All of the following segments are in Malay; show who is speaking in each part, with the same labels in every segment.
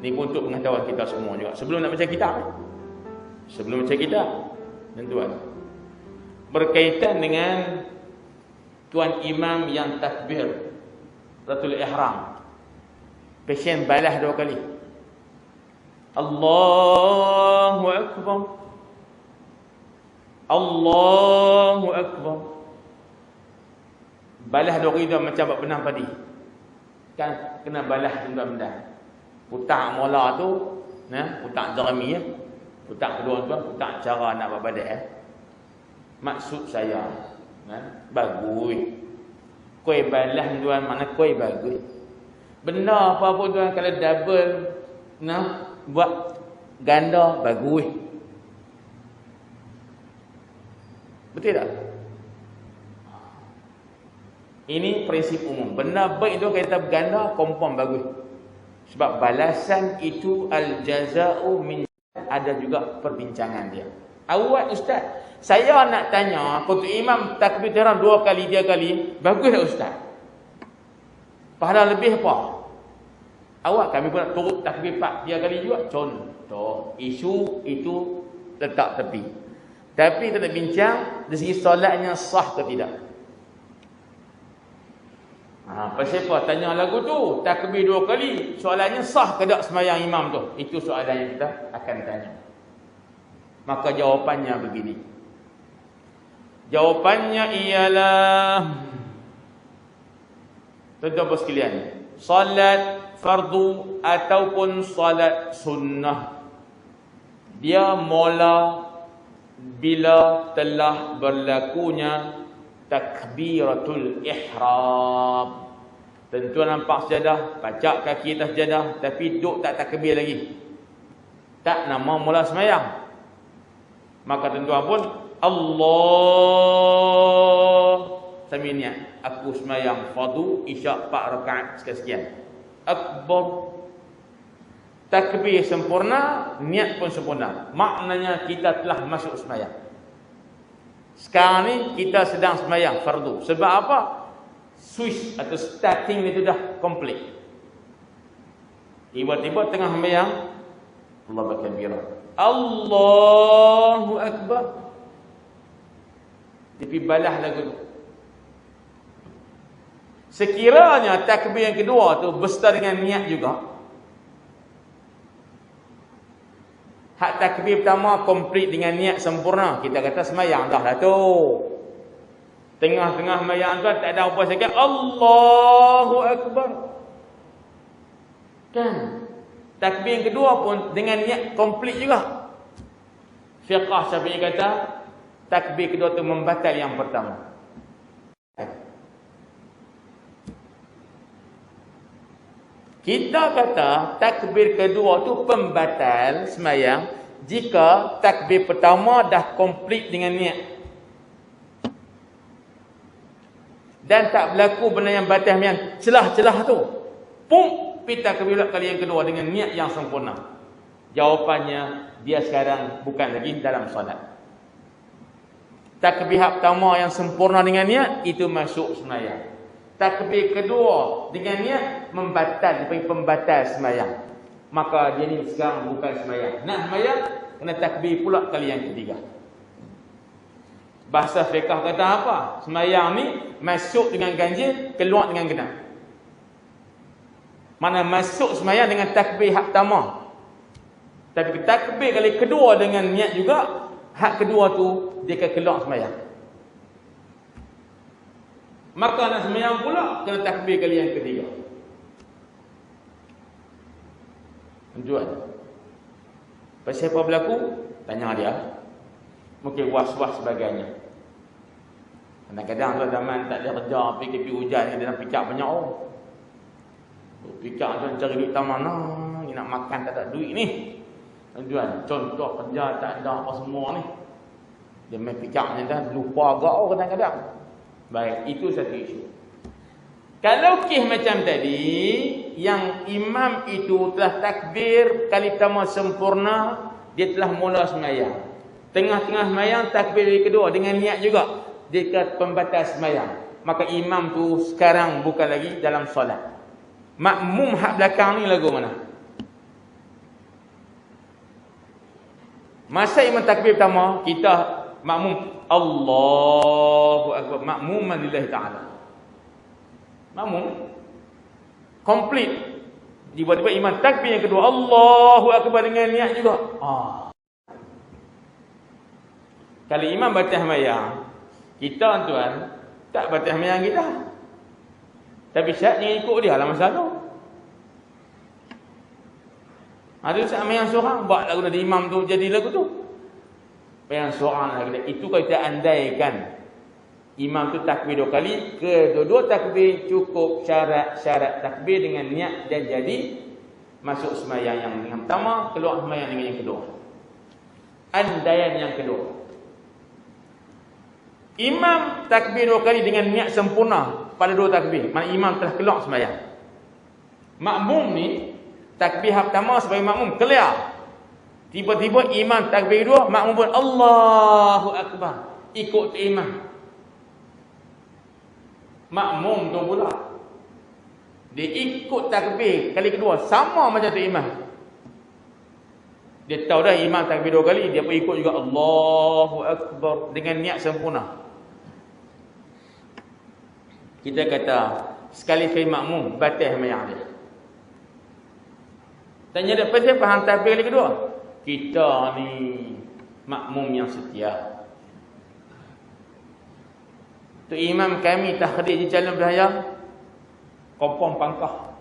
Speaker 1: Ini pun untuk pengetahuan kita semua juga. Sebelum nak baca kitab, sebelum baca kitab, tuan-tuan, berkaitan dengan tuan imam yang takbir Ratul Ihram, pasien balas 2 kali. Allahu Akbar, Allahu Akbar. Balas 2 kali dah macam buat benang padi. Kan kena balas benda-benda. Putak mula tu, putak jerami, putak kedua tu, putak cara nak buat badan. Maksud saya, bagus. Koi balas tuan, mana koi bagus. Benda apa pun tuan, kalau double, buat ganda, bagus. Betul tak? Ini prinsip umum. Benda baik itu kita berganda, confirm bagus. Sebab balasan itu al-jaza'u min, ada juga perbincangan dia. Awak ustaz, saya nak tanya, Qutb Imam takbir ihram 2 kali, 3 kali, bagus tak ustaz? Pahala lebih apa? Awak kami pun nak turut takbir 4, 3 kali juga. Contoh, isu itu letak tepi. Tapi kita nak bincang dari segi solatnya sah ke tidak. Pasal apa? Tanya lagu tu, takbir 2 kali, soalannya sah ke tak sembahyang imam tu? Itu soalan yang kita akan tanya. Maka jawapannya begini. Jawapannya ialah, tuan-tuan sekalian, salat fardu ataupun salat sunnah, dia mula bila telah berlakunya takbiratul ihram. Tentu nampak sejadah, pacak kaki atas sejadah, tapi duduk tak takbir lagi, tak nama mula semayang. Maka tuan-tuan pun Allah sambil niat, aku semayang fardu isyak 4 rakaat sekian-sekian, akbar, takbir sempurna, niat pun sempurna. Maknanya kita telah masuk semayang. Sekarang ni kita sedang semayang fardu. Sebab apa? Switch atau starting itu dah komplit. Tiba-tiba tengah semayang, Allahu akbar, Allahu akbar, tapi balas lagu tu. Sekiranya takbir yang kedua tu berserta dengan niat juga, hak takbir pertama komplit dengan niat sempurna, kita kata semayang dah lah tu. Tengah-tengah semayang tu tak ada apa sikit, Allahu akbar. Kan? Takbir yang kedua pun dengan niat komplit juga. Fiqh Syafi'i kata takbir kedua tu membatal yang pertama. Kita kata takbir kedua tu pembatal semayang jika takbir pertama dah komplit dengan niat. Dan tak berlaku benda yang batal yang celah-celah tu. Pum, pergi takbir kali yang kedua dengan niat yang sempurna. Jawapannya, dia sekarang bukan lagi dalam solat. Takbir pertama yang sempurna dengan niat, itu masuk semayang. Takbir kedua dengan niat, membatal, dipanggil pembatal semayang. Maka dia ni sekarang bukan semayang. Nak semayang, kena takbir pula kali yang ketiga. Bahasa fiqh kata apa? Semayang ni masuk dengan ganjil, keluar dengan genap. Mana masuk semayang dengan takbir hak pertama, tapi takbir kali kedua dengan niat juga, hak kedua tu dia akan keluar semayang. Maka nak semayang pula kena takbir kali yang ketiga. Tuan, pasal apa berlaku? Tanya dia. Mungkin was-was sebagainya. Kadang-kadang tu zaman tak ada kerja, PKP hujan, dia nak pikir banyak orang. Fikir tuan cari duit tak mana, ni nak makan tak ada duit ni. Tuan, contoh kerja tak ada apa semua ni. Dia main fikirnya dah lupa agak kadang-kadang. Baik, itu satu isu. Kalau kes macam tadi, yang imam itu telah takbir kali pertama sempurna, dia telah mula semayang. Tengah-tengah semayang takbir kedua dengan niat juga, dia kata pembatas semayang. Maka imam tu sekarang bukan lagi dalam solat. Makmum hak belakang ni lagu mana? Masa imam takbir pertama, kita makmum Allahu Akbar, makmuman lillahi ta'ala. Makmum komplit. Tiba-tiba imam takbir yang kedua Allahu Akbar dengan niat juga. Kalau imam baca sembahyang, kita tuan tak baca sembahyang kita. Tapi syaratnya ikut dia lah masa tu. Ada sembahyang seorang buat lagu dari imam tu jadi lagu tu. Sembahyang seorang lagi. Itu kalau kita andaikan imam tu takbir 2 kali, kedua-dua takbir cukup syarat takbir dengan niat dan jadi masuk sembahyang yang dengan pertama, keluar sembahyang dengan yang kedua. Andaian yang kedua. Imam takbir 2 kali dengan niat sempurna pada 2 takbir. Maknanya imam telah keluar sembahyang. Makmum ni takbir pertama sebagai makmum clear. Tiba-tiba imam takbir 2, makmum pun Allahu Akbar. Ikut imam. Makmum tu pula dia ikut takbir kali kedua sama macam tu imam. Dia tahu dah imam takbir 2 kali, dia pun ikut juga Allahu Akbar dengan niat sempurna. Kita kata sekali makmum batal sembahyang dia. Tanya dia, pasal faham takbir kali kedua? Kita ni makmum yang setia. Tu imam kami takhdir di jalan beraya kompong pangkah.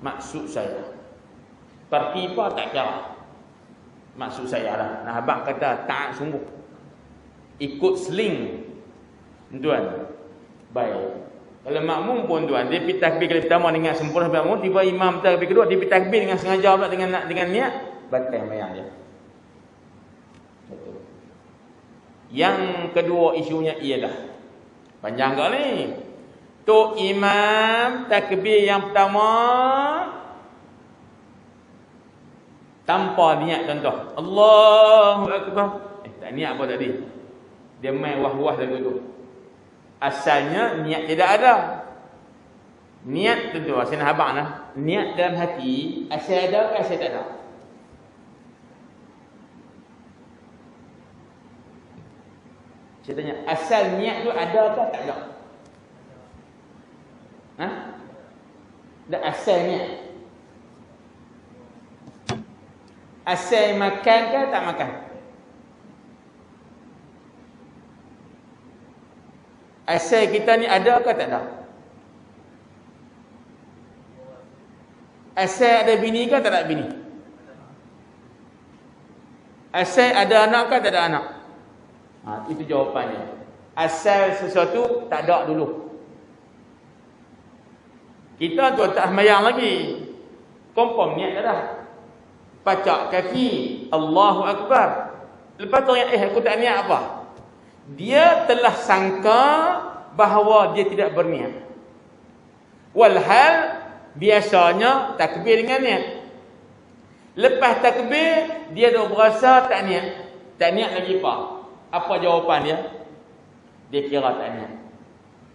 Speaker 1: Maksud saya tertiba tak kira. Maksud saya lah, nah abang kata taat sungguh, ikut seling tuan. Baik, kalau makmum pun tuan, dia pergi takbir kali pertama dengan sempurna makmum, tiba imam takbir kedua dia pergi takbir dengan sengaja pula dengan niat, batal sembahyang dia. Betul. Yang kedua isunya ialah panjang kali. Tu imam takbir yang pertama tanpa niat contoh. Allahu Akbar. Tak niat apa tadi. Dia main wah-wah lagu tu. Asalnya niat tidak ada. Niat tentu saya nak abang lah. Niat dalam hati asal ada ke asal tak ada? Saya tanya, asal niat tu ada ke tak ada? Ha? Dah asal niat. Asal makan ke tak makan? Asal kita ni ada ke tak ada? Asal ada bini ke tak ada bini? Asal ada anak ke tak ada anak? Itu jawapannya. Asal sesuatu tak ada dulu. Kita tu tak sembahyang lagi, confirm niat dah. Pacak kaki Allahu Akbar. Lepas tu aku tak niat apa? Dia telah sangka bahawa dia tidak berniat. Walhal biasanya takbir dengan niat. Lepas takbir dia dah berasa tak niat. Tak niat lagi apa? Apa jawapan dia? Dia kira tak niat.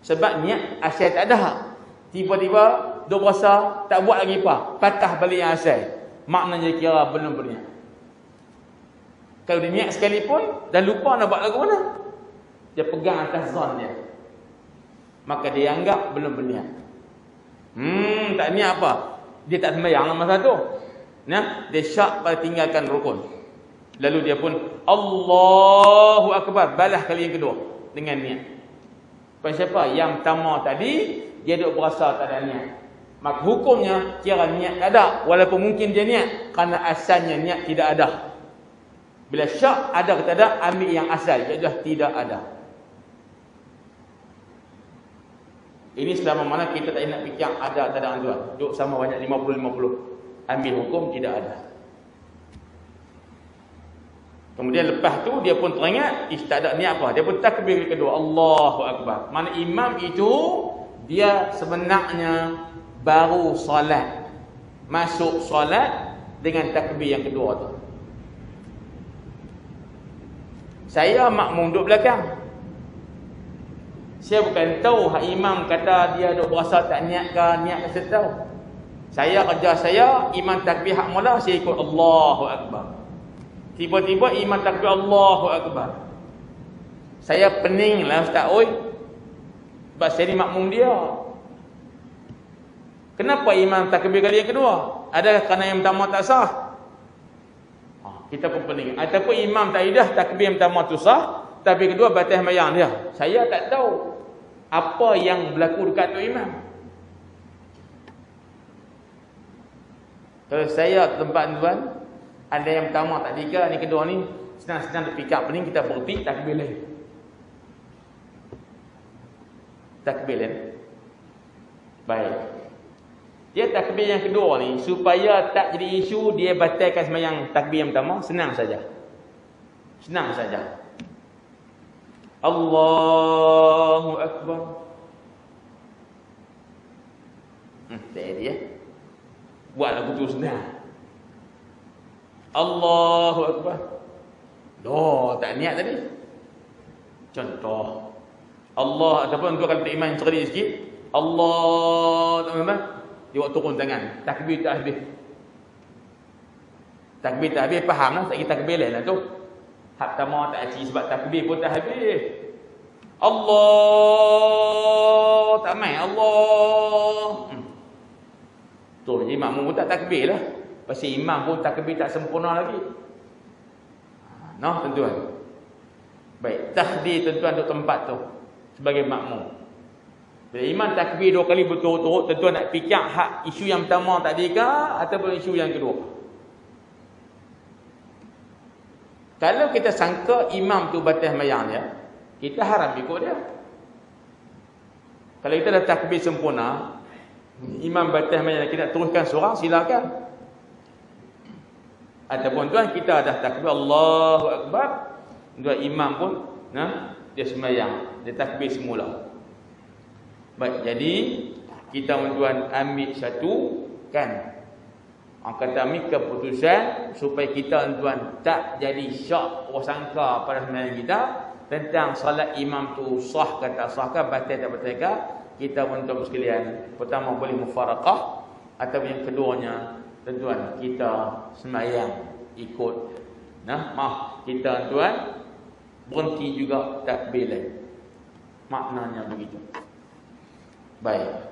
Speaker 1: Sebab niat asal tak ada. Tiba-tiba dia berasa tak buat lagi apa? Patah balik yang asal. Maknanya dia kira belum berniat. Kalau dia niat sekalipun dan lupa nak buat lagu mana, dia pegang atas zon dia, maka dia anggap belum berniat. Tak niat apa? Dia tak sembahyang lah masa tu. Nah, dia syak pada tinggalkan rukun. Lalu dia pun Allahu Akbar, balas kali yang kedua dengan niat. Pasal siapa? Yang pertama tadi dia duk berasa tak ada niat. Maka hukumnya kira niat tak ada, walaupun mungkin dia niat, kerana asalnya niat tidak ada. Bila syak ada ke tak ada, ambil yang asal, iaitu tidak ada. Ini selama mana kita tak nak fikir ada tak ada tuan. Duk sama banyak 50-50. Ambil hukum tidak ada. Kemudian lepas tu dia pun teringat, tak ada niat apa. Dia pun takbir kedua, Allahu Akbar. Mana imam itu dia sebenarnya baru solat, masuk solat dengan takbir yang kedua tu. Saya makmum duduk belakang. Saya bukan tahu hak imam kata dia duk berasa tak niat ke niat ke, saya tahu. Saya kerja saya imam takbir hak mula, saya ikut Allahu Akbar. Tiba-tiba imam takbir Allahu Akbar. Saya pening lah Ustaz, oi. Sebab saya ni makmum dia. Kenapa imam takbir kali yang kedua? Adakah kerana yang pertama tak sah? Kita pun pening. Ataupun imam takbidah takbir yang pertama tu sah, takbir kedua batal sembahyang dia. Saya tak tahu apa yang berlaku dekat tu imam. Kalau saya tempat tuan, ada yang pertama tak tiga, ni kedua ni senang-senang terpikat pening, kita berhenti takbir lain. Takbir lain. Baik. Dia takbir yang kedua ni supaya tak jadi isu dia batalkan sembahyang takbir yang pertama, senang saja. Senang saja. Allahu Akbar. Tak dia. Buat lagu tu senang. Allahu Akbar. Tak niat tadi. Contoh. Allah ataupun tu kalau tak iman cerdik sikit. Allah tak apa? Dia buat turun tangan. Takbir tak habis. Takbir tak habis, faham lah. Tak kira takbir lain lah tu. Hak pertama tak aci sebab takbir pun tak habis. Allah tak main. Allah. Tu jadi makmum pun tak takbir lah. Pasal imam pun takbir tak sempurna lagi. Nah, tuan-tuan. Baik, tahdir tuan-tuan untuk tempat tu sebagai makmum. Bila imam takbir 2 kali berturut-turut, tuan-tuan nak fikir hak isu yang pertama tadi ke ataupun isu yang kedua. Kalau kita sangka imam tu batal sembahyang dia, kita haram ikut dia. Kalau kita dah takbir sempurna, imam batal sembahyang, kita nak teruskan seorang, silakan. Ataupun tuan kita dah takbir Allahu Akbar, tuan imam pun dia sembahyang, dia takbir semula. Baik, jadi kita tuan ambil satu kan. Kata ambil keputusan supaya kita tuan tak jadi syak prasangka pada sembahyang kita tentang salat imam tu sah ke tak sah ke, batal tak batal ke. Kita tuan sekalian, pertama boleh mufaraqah atau yang keduanya tuan kita sembahyang ikut. Kita tuan berhenti juga takbir lain. Maknanya begitu. Baik.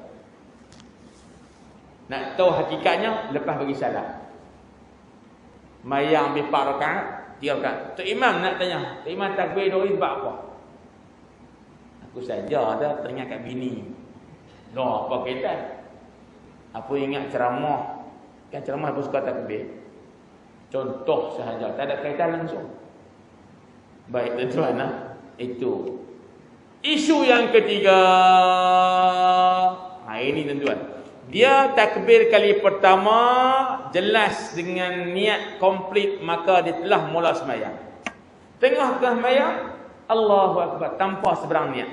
Speaker 1: Nak tahu hakikatnya lepas bagi salam. Mayang ambil 4 rakaat, 3 rakaat. Tok imam nak tanya, tok imam takbir 2 sebab apa? Aku saja dah teringat kat bini. Apa kaitan? Aku ingat ceramah. Kan ceramah aku suka takbir. Contoh sahaja, tak ada kaitan langsung. Baik tuan-tuan, itu. Isu yang ketiga. Ini tuan-tuan. Dia takbir kali pertama jelas dengan niat komplit, maka dia telah mula sembahyang. Tengah sembahyang, Allahu Akbar tanpa seberang niat.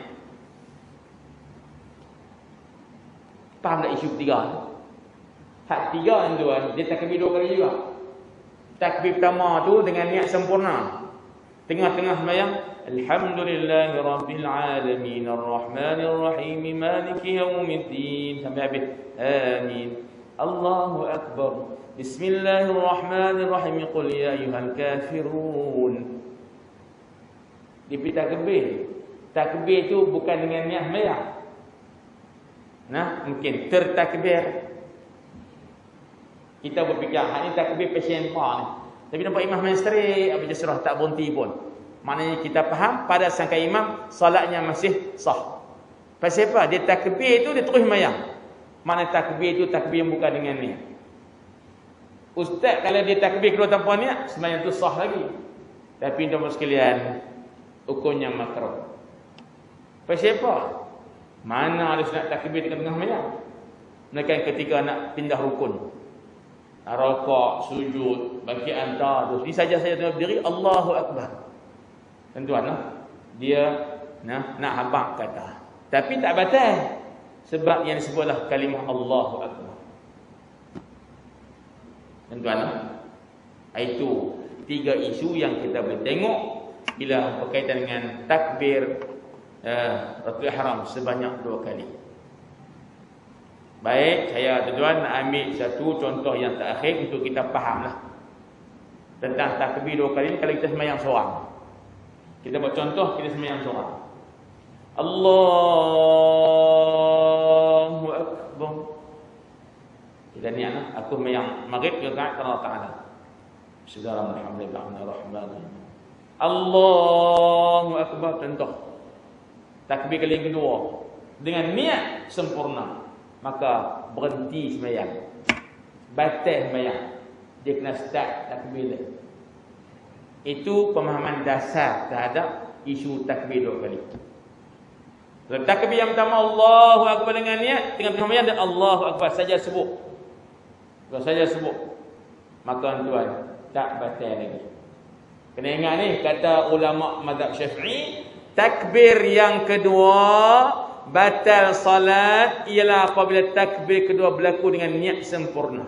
Speaker 1: Faham tak isu ketiga? Hak ketiga tuan, dia takbir 2 kali juga. Takbir pertama tu dengan niat sempurna. Tengah-tengah sembahyang, Alhamdulillahirabbil alamin arrahmanir rahim maliki yaumiddin sampai habis. Amin. Allahu akbar. Bismillahirrahmanirrahim. Qul ya ayyuhal kafirun. Di takbir. Takbir tu bukan dengan niat sembahyang. Mungkin tertakbir. Kita berfikir, hak ni takbir pasien pa ni. Tapi nampak imam main straight, apa jasrah tak berhenti pun. Maknanya kita faham pada sangka imam salatnya masih sah. Pasal apa? Dia takbir tu dia terus sembahyang. Makna takbir tu takbir yang bukan dengan niat. Ustaz kalau dia takbir kedua tanpa niat, sembahyang tu sah lagi. Tapi tuan-tuan sekalian, hukumnya makruh. Pasal apa? Mana ada sunat takbir tengah-tengah sembahyang? Mereka ketika nak pindah rukun. Rakaat, sujud, bagi anta tu. Ini saja-saja tengah berdiri, Allahu Akbar. Tuan-tuan, dia nak habaq kata. Tapi tak batal. Sebab yang disebutlah kalimah Allahu Akbar. Tuan-tuan, itu 3 isu yang kita boleh tengok bila berkaitan dengan takbir Ratul Ihram sebanyak 2 kali. Baik, saya tuan-tuan nak ambil satu contoh yang terakhir untuk kita fahamlah tentang takbir 2 kali ni kalau kita sembahyang seorang. Kita buat contoh, kita sembahyang seorang. Allahu Akbar. Kita niatlah, aku sembahyang maghrib rakaat Allah Taala. Bismillahirrahmanirrahim. Allahu Akbar, contoh. Takbir kali yang kedua dengan niat sempurna, maka berhenti sembahyang, batal sembahyang, dia kena start takbir lagi. Itu pemahaman dasar terhadap isu takbir 2 kali. Kalau takbir yang pertama Allahu Akbar dengan niat, dengan sembahyang dan Allahu Akbar saja sebut, kalau saja sebut, maka tuan tak batal lagi. Kena ingat ni kata ulama mazhab Syafi'i, takbir yang kedua batal salat ialah apabila takbir kedua berlaku dengan niat sempurna.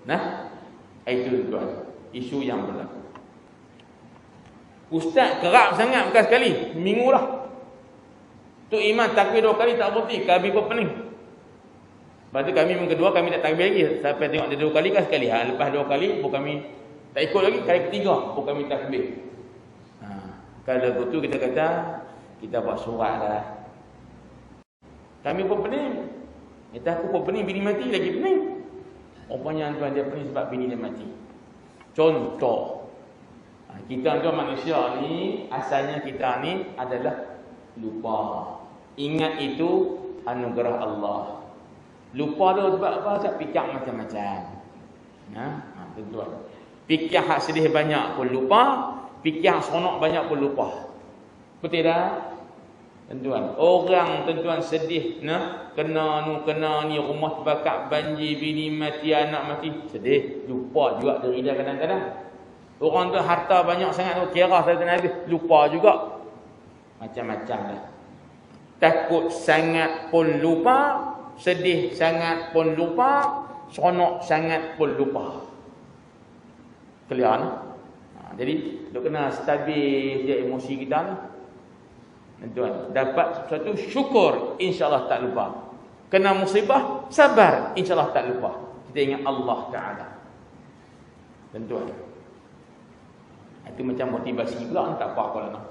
Speaker 1: Nah, itu tuan, isu yang berlaku. Ustaz kerap sangat bukan sekali, minggu dah. Tu imam takbir 2 kali tak berhenti, kami pun pening. Lepas tu kami yang kedua kami tak takbir lagi sampai tengok dia 2 kali kan sekali. Lepas 2 kali pun kami tak ikut lagi, kali ketiga pun kami takbir. Kalau begitu kita kata kita buat surat dah. Kami pun pening. Kita aku pun pening, bini mati lagi pening. Rupanya tuan dia pening sebab bini dia mati. Contoh, kita tuan manusia ni, asalnya kita ni adalah lupa. Ingat itu anugerah Allah. Lupa tu sebab apa? Sebab fikir macam-macam. Tuan. Fikir hak sedih banyak pun lupa, fikir hak seronok banyak pun lupa. Betul tak? Tuan, orang tuan sedih kena ni, rumah terbakar banjir, bini mati, anak mati, sedih, lupa juga diri dia kadang-kadang. Orang tu harta banyak sangat tu kira sampai habis, lupa juga. Macam-macam dah. Takut sangat pun lupa, sedih sangat pun lupa, seronok sangat pun lupa. Clear ni? Jadi dia kena stabil dia emosi kita ni. Tuan, dapat sesuatu syukur, insya-Allah tak lupa. Kena musibah, sabar, insya-Allah tak lupa. Kita ingat Allah Taala. Tuan. Itu macam motivasi pula, tak apa-apa lah.